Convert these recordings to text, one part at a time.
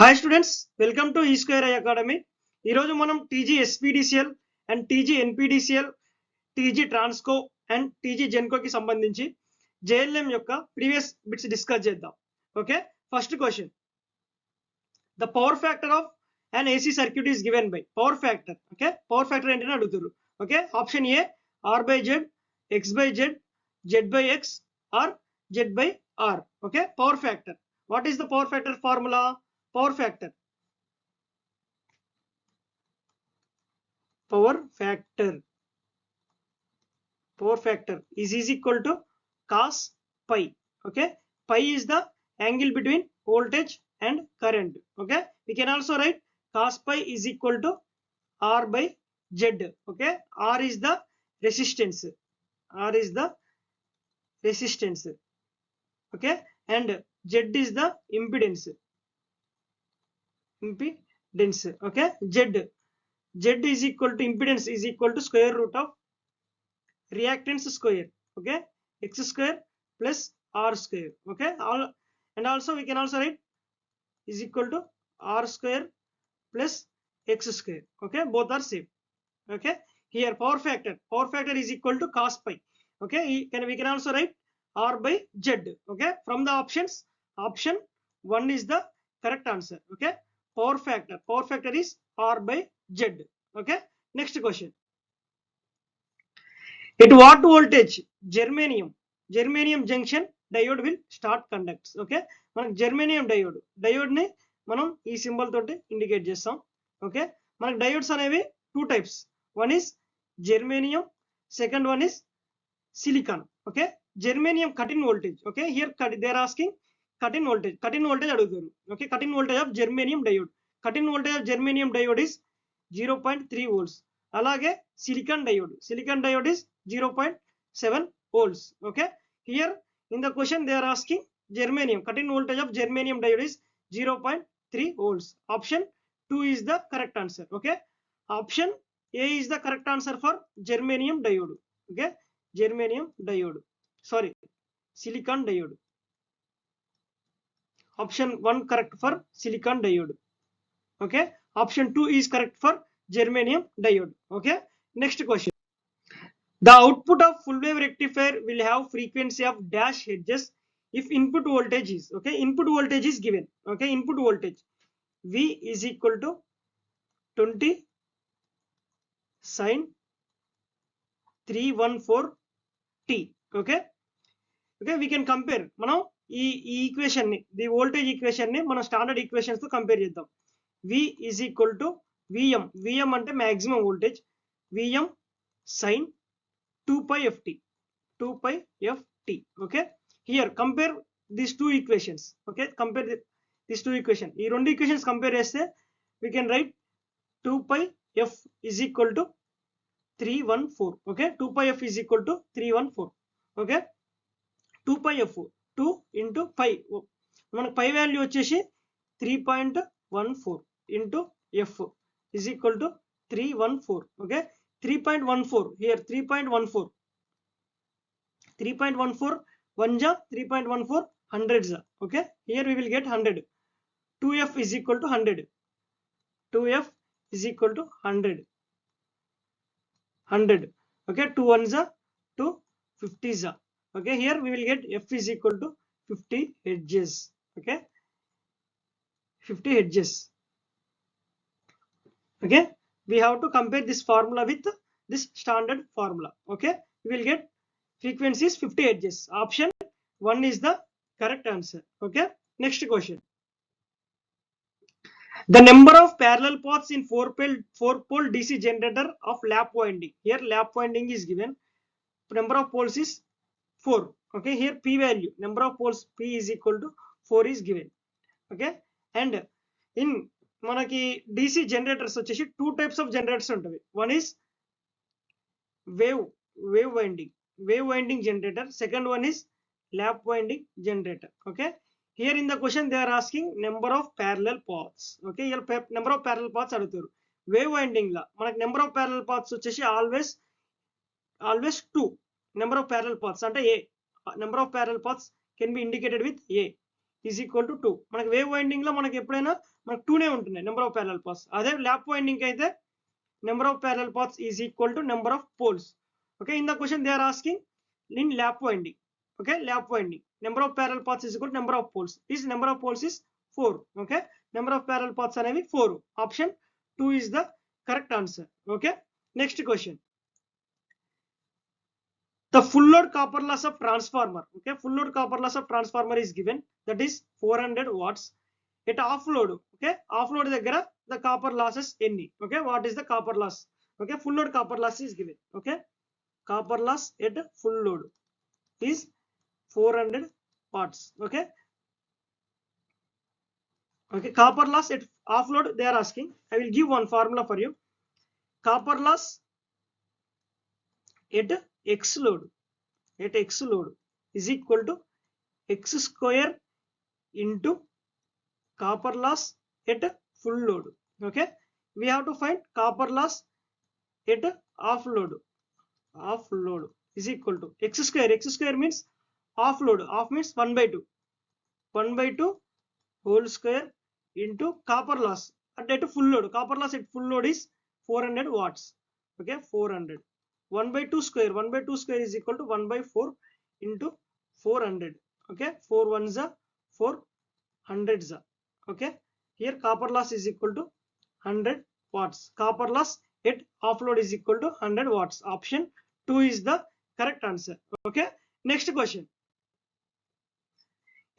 Hi students, welcome to E Square I Academy. ఈరోజు మనం TGSPDCL and TGNPDCL, TG Transco and TG Genco కి సంబంధించి JLM యొక్క previous bits discuss చేద్దాం. Okay, first question, the power factor of an AC circuit is given by power factor. Okay, power factor ఏంటని అడుగుతారు. Okay, option A R/Z, X/Z, Z/X or Z/R. Okay, power factor. What is the power factor formula? Power factor is equal to cos pi. Okay, pi is the angle between voltage and current. Okay, we can also write cos pi is equal to R by Z. Okay, R is the resistance. Okay, and Z is the impedance. Okay, Z is equal to impedance is equal to square root of reactance square. Okay, X square plus R square. Okay, and also we can also write is equal to R square plus X square. Okay, both are same. Okay, here power factor is equal to cos pi. Okay, we can also write R by Z. Okay, from the options, option 1 is the correct answer. Okay, power factor is R by Z. Okay, next question, at what voltage germanium junction diode will start conducts? Okay, మనకు germanium diode ని మనం ఈ symbol తోటి indicate చేస్తాం. Okay, మనకు diodes అనేవి two types, one is germanium, second one is silicon. Okay, germanium cut in voltage. Okay, here they are asking cut in voltage అడుగుతారు. Okay, cut in voltage of germanium diode. Cut in voltage of germanium diode is 0.3 volts. అలాగే silicon diode is 0.7 volts. Okay, here in the question they are asking germanium, cut in voltage of germanium diode is 0.3 volts. Option 2 is the correct answer. Okay, option A is the correct answer for germanium diode. Okay, silicon diode. Option 1 correct for silicon diode. Okay, option 2 is correct for germanium diode. Okay, next question, the output of full wave rectifier will have frequency of dash hertz if input voltage is, okay, input voltage is given. Okay, input voltage V is equal to 20 sin 314 t. Okay, we can compare, మనం ఈ equation ని, the voltage equation ని మనం standard equations తో compare చేద్దాం. V is equal to Vm అంటే maximum voltage, Vm sin 2 pi ft. Okay, here compare these two equations. Okay, compare these two equations. ఈ రెండు ఈక్వేషన్స్ కంపేర్ చేస్తే we can write 2 pi f is equal to 314. Okay, 2 pi f is equal to 314. Okay, 2 pi f 2 into pi, మనకు పై value వచ్చేసి 3.14 into f is equal to 314. Okay, 3.14 here, 3.14 1 ja 3.14 hundreds. Okay, here we will get 100. 2f is equal to 100. 2f is equal to 100. Okay, 2 1s are 2 50s. Okay, here we will get f is equal to 50 hertz. Okay, 50 hertz. Okay, we have to compare this formula with this standard formula. Okay, we will get frequency is 50 hertz. Option 1 is the correct answer. Okay, next question, the number of parallel paths in 4-pole DC generator of lap winding. Here lap winding is given, number of poles is 4. Okay, here p value, number of poles p is equal to 4 is given. Okay, and in మనకి DC generators వచ్చేసి two types of generators ఉంటాయి. One is wave winding generator, second one is lap winding generator. Okay, here in the question they are asking number of parallel paths. Okay, here number of parallel paths అడుగుతారు. Wave winding లా మనకి number of parallel paths వచ్చేసి always 2 number of parallel paths అంటే A, number of parallel paths can be indicated with A. Is equal to 2. మనకి wave winding లో మనకి ఎప్పుడైనా మనకు 2నే ఉంటున్నాయి నెంబర్ ఆఫ్ ప్యారలల్ పాత్స్. అదే ల్యాప్ వైండింగ్ అయితే number of parallel paths is equal to number of poles. Okay, in the question they are asking in lap winding. Okay, lap winding, number of parallel paths is equal to number of poles. This number of poles is 4. Okay, number of parallel paths are 4. Option 2 is the correct answer. Okay, next question. The full load copper loss of transformer. Okay, full load copper loss of transformer is given, that is 400 watts. At off load, okay, off load daggara the copper losses any. Okay, what is the copper loss? Okay, full load copper loss is given. Okay, copper loss at full load is 400 watts. Okay, okay, copper loss at off load they are asking. I will give one formula for you. Copper loss at x load is equal to x square into copper loss at full load. Okay, we have to find copper loss at off load is equal to x square. X square means off load, off means 1/2 whole square into copper loss at full load. Copper loss at full load is 400 watts. Okay, 400 1/2 square. 1/2 square is equal to 1/4 into 400. Okay, 4 ones are 4 hundreds are. Okay, here copper loss is equal to 100 watts. Copper loss at offload is equal to 100 watts. Option 2 is the correct answer. Okay, next question.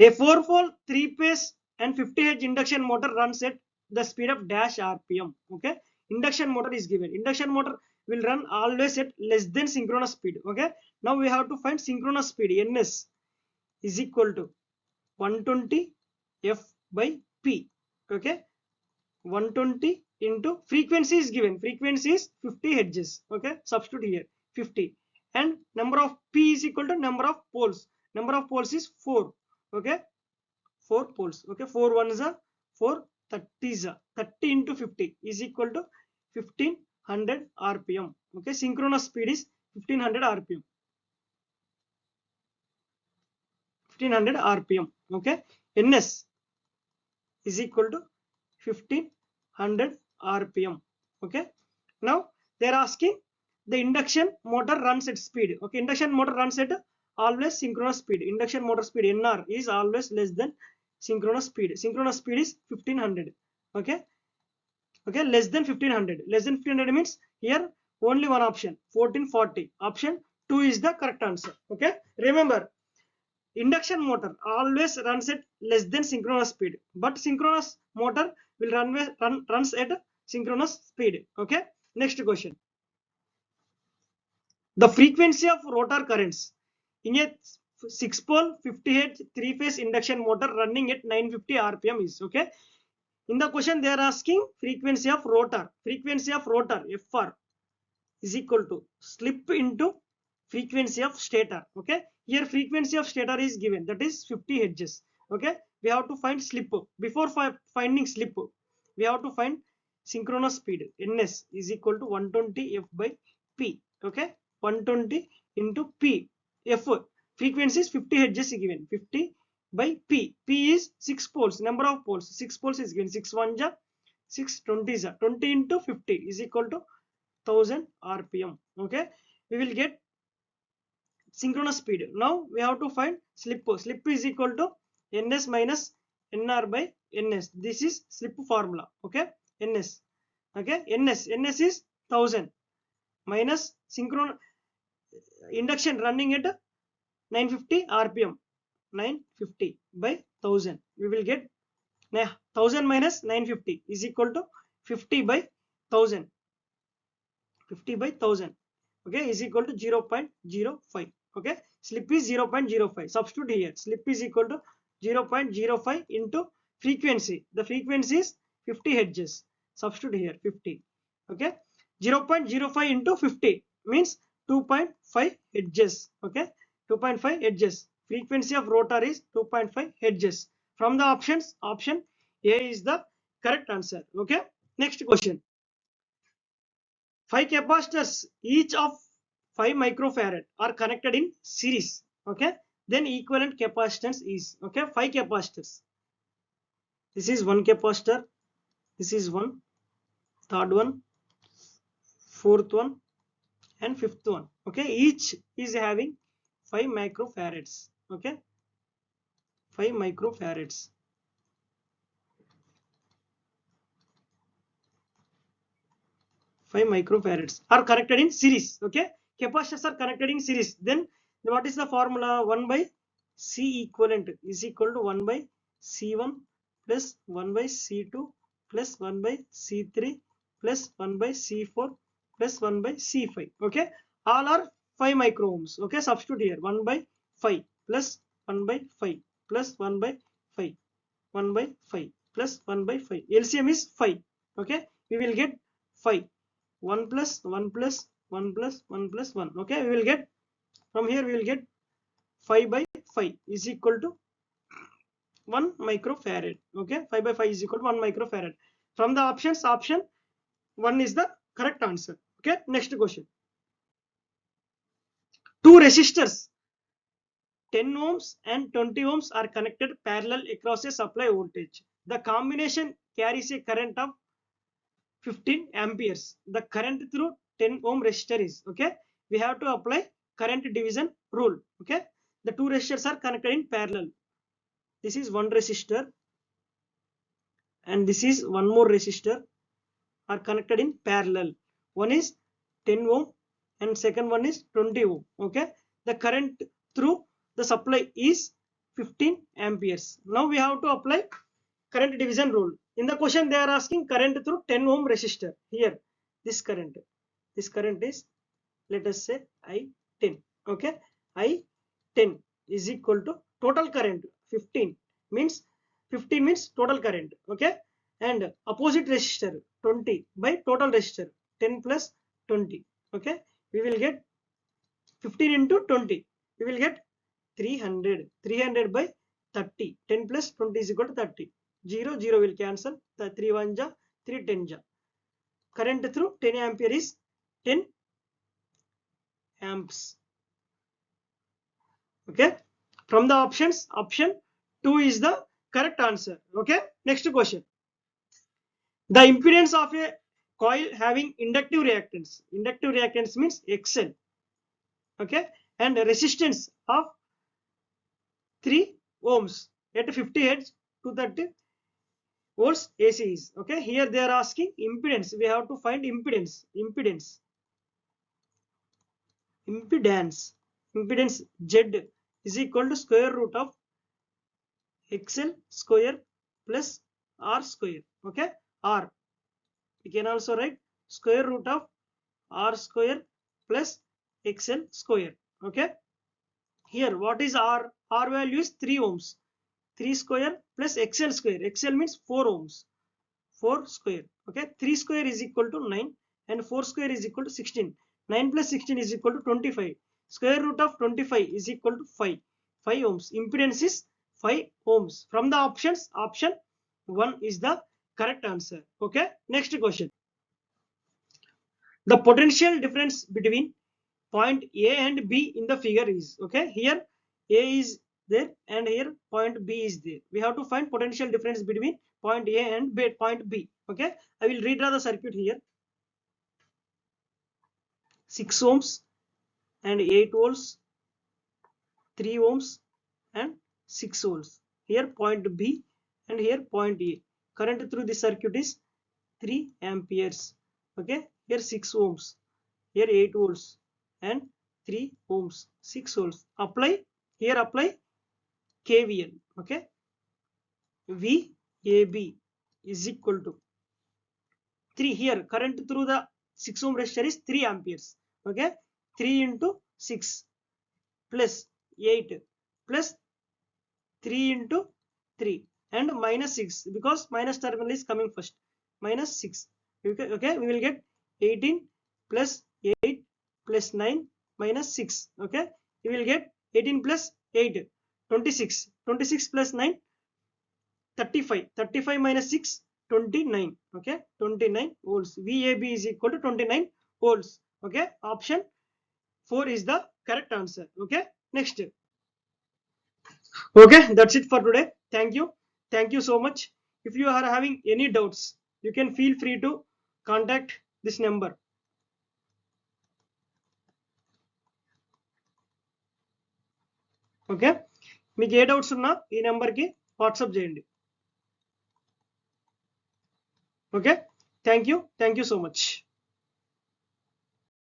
A 4-pole 3-phase and 50 Hz induction motor runs at the speed of dash rpm. Okay, induction motor is given. Induction motor will run always at less than synchronous speed. Okay, now we have to find synchronous speed. Ns is equal to 120 f by p. Okay, 120 into frequency is given. Frequency is 50 Hz. Okay, substitute here 50, and number of p is equal to number of poles. Number of poles is 4. Okay, 4 poles. Okay, 4 ones are 4 30s are 30 into 50 is equal to 1500 rpm. Okay, synchronous speed is 1500 rpm. 1500 rpm. Okay, ns is equal to 1500 rpm. Okay, now they are asking the induction motor runs at speed. Okay, induction motor runs at always synchronous speed. Induction motor speed nr is always less than synchronous speed. Synchronous speed is 1500. Okay, okay, less than 1500. Less than 1500 means here only one option 1440. Option 2 is the correct answer. Okay, remember, induction motor always runs at less than synchronous speed, but synchronous motor will runs at synchronous speed. Okay, next question. The frequency of rotor currents in a 6-pole 50 Hz 3-phase induction motor running at 950 rpm is. Okay, in the question they are asking frequency of rotor. Frequency of rotor fr is equal to slip into frequency of stator. Okay, here frequency of stator is given, that is 50 Hz. Okay, we have to find slip. Before finding slip, we have to find synchronous speed. ns is equal to 120 f by p. Okay, 120 into p. F frequency is 50 Hz given, 50 by p. P is 6 poles. Number of poles, 6 poles is given, 6 1 ja 6 20 ja 20 into 50 is equal to 1000 rpm. Okay, we will get synchronous speed. Now we have to find slip. Slip is equal to ns minus nr by ns. This is slip formula. Okay, ns. Okay, ns is 1000 minus induction running at 950 rpm. 950 by 1000, we will get 1000 minus 950 is equal to 50 by 1000. 50 by 1000. Okay, is equal to 0.05. Okay, slip is 0.05. Substitute here. Slip is equal to 0.05 into frequency. The frequency is 50 Hz. Substitute here 50. Okay, 0.05 into 50 means 2.5 Hz. Okay, 2.5 Hz. Frequency of rotor is 2.5 Hz. From the options, option A is the correct answer. Okay, next question. 5 capacitors each of 5 microfarad are connected in series. Okay, then equivalent capacitance is. Okay, 5 capacitors. This is one capacitor, this is one, third one, fourth one, and fifth one. Okay, each is having 5 microfarads. Okay, 5 microfarads. 5 microfarads are connected in series. Okay, capacitors are connected in series. Then what is the formula? 1 by C equivalent is equal to 1 by C1 plus 1 by C2 plus 1 by C3 plus 1 by C4 plus 1 by C5. Okay, all are 5 micro ohms. Okay, substitute here 1 by 5 plus 1 by 5 plus 1 by 5, 1 by 5 plus 1 by 5. LCM is 5. Okay, we will get 5. 1 plus 1 plus 1 plus 1 plus 1. Okay, we will get from here, we will get 5 by 5 is equal to 1 microfarad. Okay, 5 by 5 is equal to 1 microfarad. From the options, option 1 is the correct answer. Okay, next question. Two resistors 10 ohms and 20 ohms are connected parallel across a supply voltage. The combination carries a current of 15 amperes. The current through 10 ohm resistor is, okay, we have to apply current division rule. Okay, the two resistors are connected in parallel. This is one resistor and this is one more resistor are connected in parallel. One is 10 ohm and second one is 20 ohm. Okay, the current through the supply is 15 amperes. Now we have to apply current division rule. In the question they are asking current through 10 ohm resistor. Here this current is, let us say I10. Okay, I10 is equal to total current 15 means total current. Okay, and opposite resistor 20 by total resistor 10 plus 20. Okay, we will get 15 into 20, we will get 300 by 30. 10 plus 20 is equal to 30. 0 0 will cancel, the 3 1 ja, 3 10 ja. Current through 10 ampere is 10 amps. Okay, from the options, option 2 is the correct answer. Okay, next question. The impedance of a coil having inductive reactance means XL. Okay, and resistance of 3 ohms at 50 hertz to 30 volts AC is. Okay, here they are asking impedance. We have to find impedance. Impedance Z is equal to square root of XL square plus R square. Okay, R. We can also write square root of R square plus XL square. Okay, here what is R? R value is 3 ohms. 3 square plus XL square. XL means 4 ohms. 4 square. Okay, 3 square is equal to 9 and 4 square is equal to 16. 9 plus 16 is equal to 25. Square root of 25 is equal to 5. 5 ohms. Impedance is 5 ohms. From the options, option 1 is the correct answer. Okay, next question. The potential difference between point A and B in the figure is, okay, here A is there and here point B is there. We have to find potential difference between point A and point B. Okay, I will redraw the circuit here. 6 ohms and 8 volts, 3 ohms and 6 volts. Here point B and here point A. Current through the circuit is 3 amperes. Okay, here 6 ohms, here 8 volts and 3 ohms, 6 volts. Apply KVL. Okay, VAB is equal to 3. Here current through the 6 ohm resistor is 3 amperes. Okay, 3 into 6 plus 8 plus 3 into 3 and minus 6, because minus terminal is coming first. Minus 6. Okay, we will get 18 plus 8 plus 9 minus 6. Okay, we will get 18 plus 8 26. 26 plus 9 35. 35 minus 6 29. Okay, 29 volts. VAB is equal to 29 volts. Okay, option 4 is the correct answer. Okay, next. Okay, that's it for today. Thank you so much. if you are having any doubts, you can feel free to contact this number. Okay, మీకు ఏ doubts ఉన్నా ఈ నెంబర్కి WhatsApp చేయండి. Okay, thank you so much.